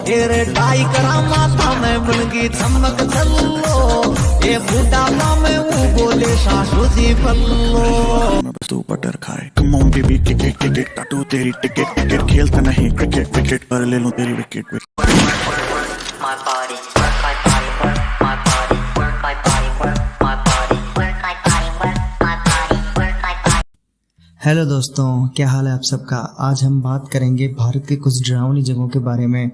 तेरे टाई करा माथा में मुलगी चमक चलो, ये बुढ़ापा में वो बोले सासू जी बल्लो। बस तू बटर खाए। Come on baby ticket ticket काटू तेरी टिकट टिकट, खेलता नहीं क्रिकेट विकेट पर ले लूं तेरी wicket. My body, work my body, work my body, work my body, work my body, work my body, work my body, work my body। Hello दोस्तों, क्या हाल है आप सबका। आज हम बात करेंगे भारत के कुछ डरावनी जगहों के बारे में।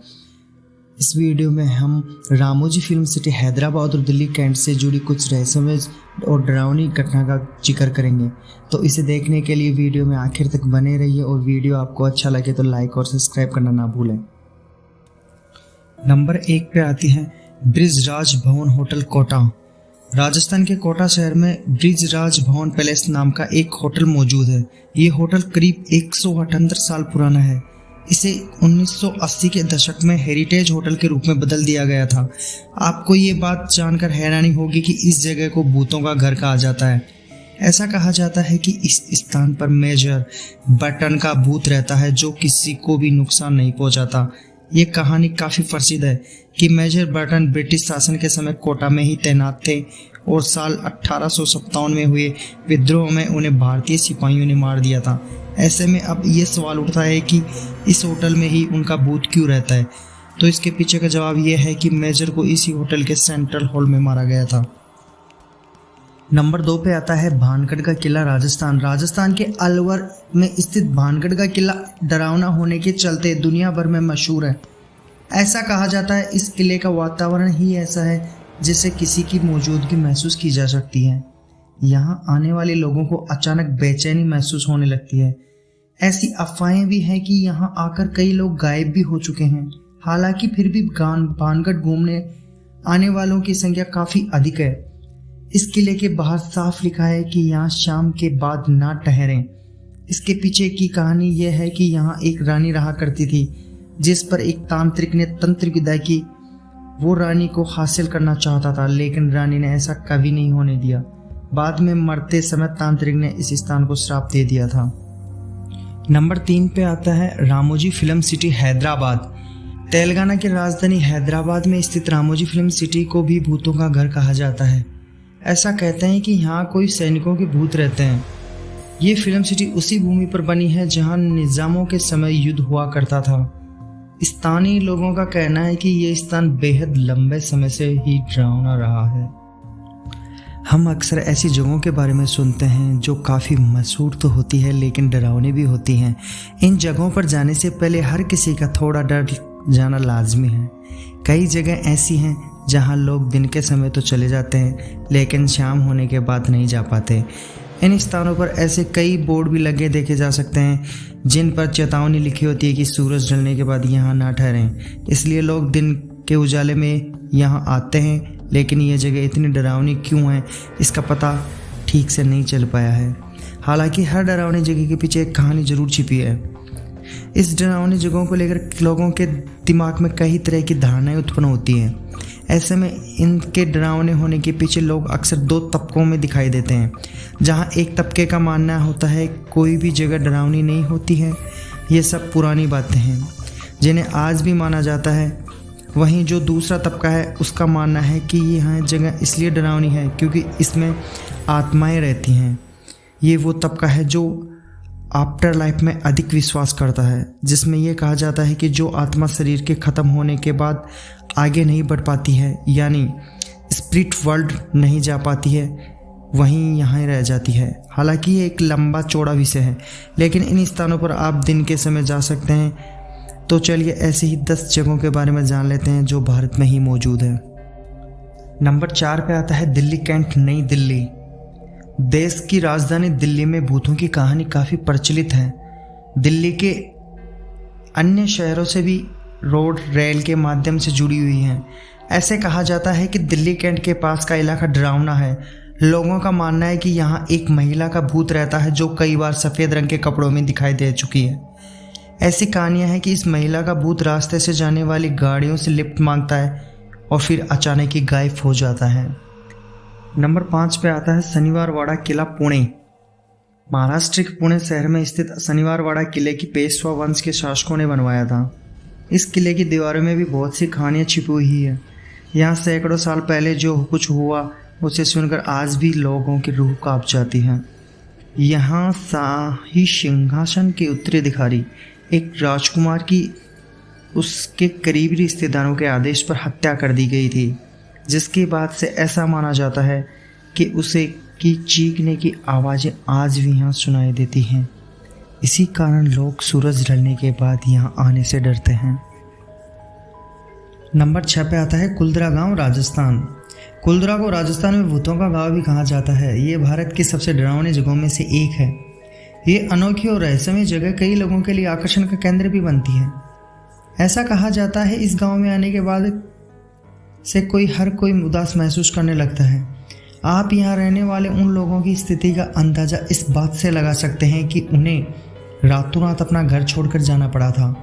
इस वीडियो में हम रामोजी फिल्म सिटी हैदराबाद और दिल्ली कैंट से जुड़ी कुछ रहस्यमय और डरावनी घटना का जिक्र करेंगे। तो इसे देखने के लिए वीडियो में आखिर तक बने रहिए और वीडियो आपको अच्छा लगे तो लाइक और सब्सक्राइब करना ना भूलें। नंबर 1 पे आती है ब्रिजराज भवन होटल कोटा। राजस्थान के कोटा शहर में ब्रिजराज भवन पैलेस नाम का एक होटल मौजूद है। ये होटल करीब 178 साल पुराना है। इसे 1980 के दशक में हेरिटेज होटल के रूप में बदल दिया गया था। आपको ये बात जानकर हैरानी होगी कि इस जगह को भूतों का घर कहा जाता है। ऐसा कहा जाता है कि इस स्थान पर मेजर बर्टन का भूत रहता है जो किसी को भी नुकसान नहीं पहुंचाता। ये कहानी काफ़ी प्रसिद्ध है कि मेजर बर्टन ब्रिटिश शासन के समय कोटा में ही तैनात थे और साल 1857 में हुए विद्रोह में उन्हें भारतीय सिपाहियों ने मार दिया था। ऐसे में अब ये सवाल उठता है कि इस होटल में ही उनका भूत क्यों रहता है। तो इसके पीछे का जवाब ये है कि मेजर को इसी होटल के सेंट्रल हॉल में मारा गया था। नंबर 2 पे आता है भानगढ़ का किला राजस्थान। राजस्थान के अलवर में स्थित भानगढ़ का किला डरावना होने के चलते दुनिया भर में मशहूर है। ऐसा कहा जाता है इस किले का वातावरण ही ऐसा है जिससे किसी की मौजूदगी महसूस की जा सकती है। यहाँ आने वाले लोगों को अचानक बेचैनी महसूस होने लगती है। ऐसी अफवाहें भी हैं कि यहाँ आकर कई लोग गायब भी हो चुके हैं। हालांकि फिर भी भानगढ़ घूमने आने वालों की संख्या काफ़ी अधिक है। इस किले के बाहर साफ लिखा है कि यहाँ शाम के बाद ना ठहरें। इसके पीछे की कहानी यह है कि यहाँ एक रानी रहा करती थी जिस पर एक तांत्रिक ने तंत्र विद्या की। वो रानी को हासिल करना चाहता था लेकिन रानी ने ऐसा कभी नहीं होने दिया। बाद में मरते समय तांत्रिक ने इस स्थान को श्राप दे दिया था। नंबर 3 पे आता है रामोजी फिल्म सिटी हैदराबाद। तेलंगाना की राजधानी हैदराबाद में स्थित रामोजी फिल्म सिटी को भी भूतों का घर कहा जाता है। ऐसा कहते हैं कि यहाँ कोई सैनिकों के भूत रहते हैं। ये फिल्म सिटी उसी भूमि पर बनी है जहाँ निजामों के समय युद्ध हुआ करता था। स्थानीय लोगों का कहना है कि ये स्थान बेहद लंबे समय से ही डरावना रहा है। हम अक्सर ऐसी जगहों के बारे में सुनते हैं जो काफ़ी मशहूर तो होती है लेकिन डरावनी भी होती हैं। इन जगहों पर जाने से पहले हर किसी का थोड़ा डर जाना लाजमी है। कई जगह ऐसी हैं जहां लोग दिन के समय तो चले जाते हैं लेकिन शाम होने के बाद नहीं जा पाते। इन स्थानों पर ऐसे कई बोर्ड भी लगे देखे जा सकते हैं जिन पर चेतावनी लिखी होती है कि सूरज ढलने के बाद यहाँ ना ठहरें। इसलिए लोग दिन के उजाले में यहाँ आते हैं लेकिन ये जगह इतनी डरावनी क्यों है इसका पता ठीक से नहीं चल पाया है। हालांकि हर डरावनी जगह के पीछे एक कहानी जरूर छिपी है। इस डरावनी जगहों को लेकर लोगों के दिमाग में कई तरह की धारणाएं उत्पन्न होती हैं। ऐसे में इनके डरावने होने के पीछे लोग अक्सर 2 तबकों में दिखाई देते हैं। जहां एक तबके का मानना होता है कोई भी जगह डरावनी नहीं होती है, ये सब पुरानी बातें हैं जिन्हें आज भी माना जाता है। वहीं जो दूसरा तबका है उसका मानना है कि यह जगह इसलिए डरावनी है क्योंकि इसमें आत्माएं रहती हैं। ये वो तबका है जो आफ्टर लाइफ में अधिक विश्वास करता है, जिसमें यह कहा जाता है कि जो आत्मा शरीर के ख़त्म होने के बाद आगे नहीं बढ़ पाती है यानी स्पिरिट वर्ल्ड नहीं जा पाती है, वहीं यहाँ रह जाती है। हालांकि ये एक लंबा चौड़ा विषय है लेकिन इन स्थानों पर आप दिन के समय जा सकते हैं। तो चलिए ऐसे ही 10 जगहों के बारे में जान लेते हैं जो भारत में ही मौजूद है। नंबर 4 पे आता है दिल्ली कैंट नई दिल्ली। देश की राजधानी दिल्ली में भूतों की कहानी काफ़ी प्रचलित है। दिल्ली के अन्य शहरों से भी रोड रेल के माध्यम से जुड़ी हुई हैं। ऐसे कहा जाता है कि दिल्ली कैंट के पास का इलाका डरावना है। लोगों का मानना है कि यहाँ एक महिला का भूत रहता है जो कई बार सफ़ेद रंग के कपड़ों में दिखाई दे चुकी है। ऐसी कहानियाँ हैं कि इस महिला का भूत रास्ते से जाने वाली गाड़ियों से लिफ्ट मांगता है और फिर अचानक ही गायब हो जाता है। नंबर 5 पे आता है शनिवारवाड़ा किला पुणे। महाराष्ट्र के पुणे शहर में स्थित शनिवारवाड़ा किले की पेशवा वंश के शासकों ने बनवाया था। इस किले की दीवारों में भी बहुत सी कहानियाँ छिपी हुई है। यहाँ सैकड़ों साल पहले जो कुछ हुआ उसे सुनकर आज भी लोगों की रूह कांप जाती है। यहाँ शाही सिंहासन के उत्तराधिकारी एक राजकुमार की उसके करीबी रिश्तेदारों के आदेश पर हत्या कर दी गई थी, जिसके बाद से ऐसा माना जाता है कि उसे की चीखने की आवाज़ें आज भी यहाँ सुनाई देती हैं। इसी कारण लोग सूरज ढलने के बाद यहाँ आने से डरते हैं। नंबर 6 पे आता है कुलधरा गांव, राजस्थान। कुलधरा को राजस्थान में भूतों का गांव भी कहा जाता है। ये भारत की सबसे डरावनी जगहों में से एक है। ये अनोखी और रहस्यमय जगह कई लोगों के लिए आकर्षण का केंद्र भी बनती है। ऐसा कहा जाता है इस गांव में आने के बाद से हर कोई उदास महसूस करने लगता है। आप यहाँ रहने वाले उन लोगों की स्थिति का अंदाज़ा इस बात से लगा सकते हैं कि उन्हें रातों रात अपना घर छोड़कर जाना पड़ा था।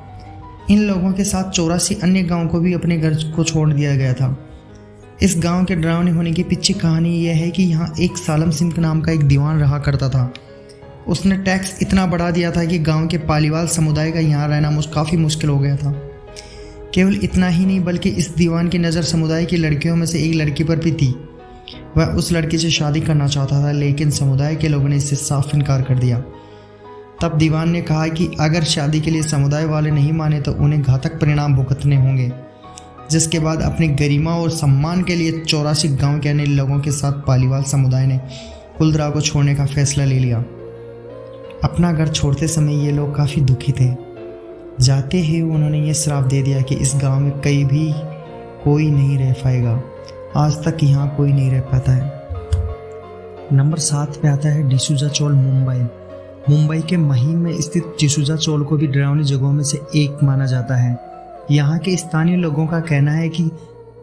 इन लोगों के साथ 84 अन्य गांव को भी अपने घर को छोड़ दिया गया था। इस गांव के डरावने होने की पीछे कहानी यह है कि यहाँ एक सालम सिंह नाम का एक दीवान रहा करता था। उसने टैक्स इतना बढ़ा दिया था कि गांव के पालीवाल समुदाय का यहाँ रहना काफ़ी मुश्किल हो गया था। केवल इतना ही नहीं बल्कि इस दीवान की नज़र समुदाय की लड़कियों में से एक लड़की पर भी थी। वह उस लड़की से शादी करना चाहता था, लेकिन समुदाय के लोगों ने इससे साफ इनकार कर दिया। तब दीवान ने कहा कि अगर शादी के लिए समुदाय वाले नहीं माने तो उन्हें घातक परिणाम भुगतने होंगे। जिसके बाद अपनी गरिमा और सम्मान के लिए 84 गांव के अन्य लोगों के साथ पालीवाल समुदाय ने कुलधरा को छोड़ने का फैसला ले लिया। अपना घर छोड़ते समय ये लोग काफ़ी दुखी थे। जाते ही उन्होंने ये श्राप दे दिया कि इस गांव में कहीं भी कोई नहीं रह पाएगा। आज तक यहाँ कोई नहीं रह पाता है। नंबर 7 पे आता है डिसूजा चौल, मुंबई। मुंबई के महिम में स्थित डिसूजा चौल को भी डरावनी जगहों में से एक माना जाता है। यहाँ के स्थानीय लोगों का कहना है कि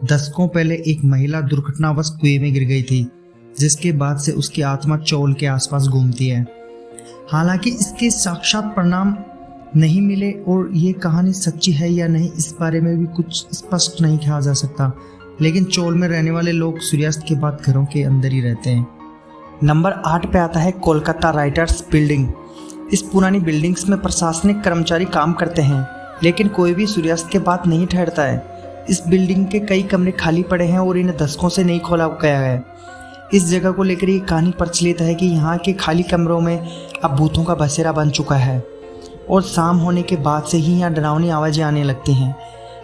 दशकों पहले एक महिला दुर्घटनावश कुएं में गिर गई थी, जिसके बाद से उसकी आत्मा चौल के आसपास घूमती है। हालांकि इसके साक्षात परिणाम नहीं मिले और ये कहानी सच्ची है या नहीं इस बारे में भी कुछ स्पष्ट नहीं कहा जा सकता, लेकिन चौल में रहने वाले लोग सूर्यास्त के बाद घरों के अंदर ही रहते हैं। नंबर 8 पे आता है कोलकाता राइटर्स बिल्डिंग। इस पुरानी बिल्डिंग्स में प्रशासनिक कर्मचारी काम करते हैं, लेकिन कोई भी सूर्यास्त के बाद नहीं ठहरता है। इस बिल्डिंग के कई कमरे खाली पड़े हैं और इन्हें दशकों से नहीं खोला गया है। इस जगह को लेकर ये कहानी प्रचलित है कि यहाँ के खाली कमरों में अब भूतों का बसेरा बन चुका है और शाम होने के बाद से ही यहाँ डरावनी आवाज़ें आने लगती हैं।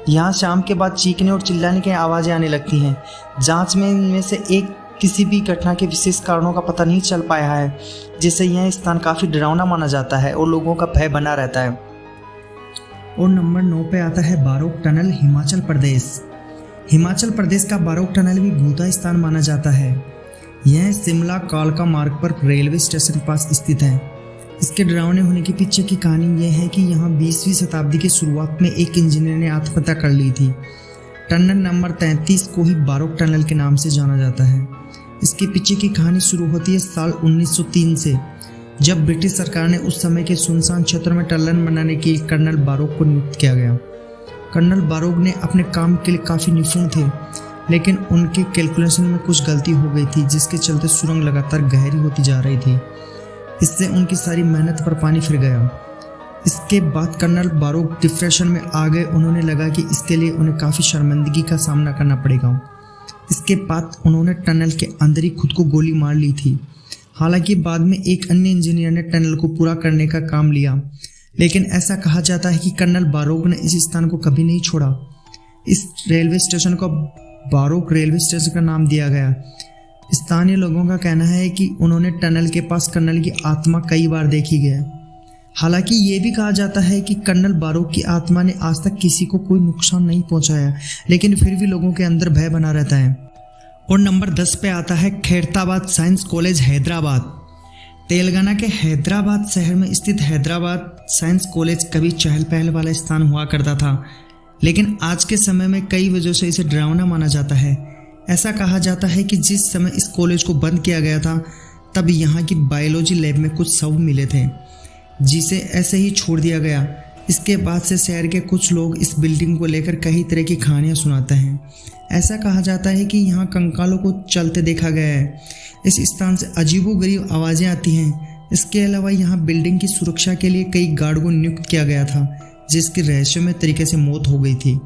यहाँ शाम के बाद चीखने और चिल्लाने की आवाज़ें आने लगती हैं। जांच में इनमें से एक किसी भी घटना के विशेष कारणों का पता नहीं चल पाया है, जिससे यह स्थान काफ़ी डरावना माना जाता है और लोगों का भय बना रहता है। और नंबर 9 पे आता है बारोक टनल, हिमाचल प्रदेश। हिमाचल प्रदेश का बारोक टनल भी भूता स्थान माना जाता है। यह शिमला कालका मार्ग पर रेलवे स्टेशन के पास स्थित है। इसके डरावने होने के पीछे की कहानी यह है कि यहाँ 20वीं शताब्दी की शुरुआत में एक इंजीनियर ने आत्महत्या कर ली थी। टनल नंबर 33 को ही बारोक टनल के नाम से जाना जाता है। इसके पीछे की कहानी शुरू होती है साल 1903 से, जब ब्रिटिश सरकार ने उस समय के सुनसान क्षेत्र में टनल बनाने के लिए कर्नल बारोक को नियुक्त किया गया। कर्नल बारोक ने अपने काम के लिए काफ़ी निपुण थे, लेकिन उनके कैलकुलेशन में कुछ गलती हो गई थी, जिसके चलते सुरंग लगातार गहरी होती जा रही थी। इससे उनकी सारी मेहनत पर पानी फिर गया। इसके बाद कर्नल बारोक डिप्रेशन में आ गए। उन्होंने लगा कि इसके लिए उन्हें काफ़ी शर्मिंदगी का सामना करना पड़ेगा। इसके बाद उन्होंने टनल के अंदर ही खुद को गोली मार ली थी। हालांकि बाद में एक अन्य इंजीनियर ने टनल को पूरा करने का काम लिया, लेकिन ऐसा कहा जाता है कि कर्नल बारोक ने इस स्थान को कभी नहीं छोड़ा। इस रेलवे स्टेशन को बारोक रेलवे स्टेशन का नाम दिया गया। स्थानीय लोगों का कहना है कि उन्होंने टनल के पास कर्नल की आत्मा कई बार देखी गई। हालांकि ये भी कहा जाता है कि कर्नल बारोक की आत्मा ने आज तक किसी को कोई नुकसान नहीं पहुंचाया, लेकिन फिर भी लोगों के अंदर भय बना रहता है। और नंबर 10 पे आता है खैरताबाद साइंस कॉलेज, हैदराबाद। तेलंगाना के हैदराबाद शहर में स्थित हैदराबाद साइंस कॉलेज कभी चहल पहल वाला स्थान हुआ करता था, लेकिन आज के समय में कई वजहों से इसे डरावना माना जाता है। ऐसा कहा जाता है कि जिस समय इस कॉलेज को बंद किया गया था, तब यहाँ की बायोलॉजी लैब में कुछ शव मिले थे, जिसे ऐसे ही छोड़ दिया गया। इसके बाद से शहर के कुछ लोग इस बिल्डिंग को लेकर कई तरह की कहानियाँ सुनाते हैं। ऐसा कहा जाता है कि यहाँ कंकालों को चलते देखा गया है। इस स्थान से अजीबोगरीब आवाज़ें आती हैं। इसके अलावा यहाँ बिल्डिंग की सुरक्षा के लिए कई गार्ड को नियुक्त किया गया था, जिसकी रहस्यमय तरीके से मौत हो गई थी।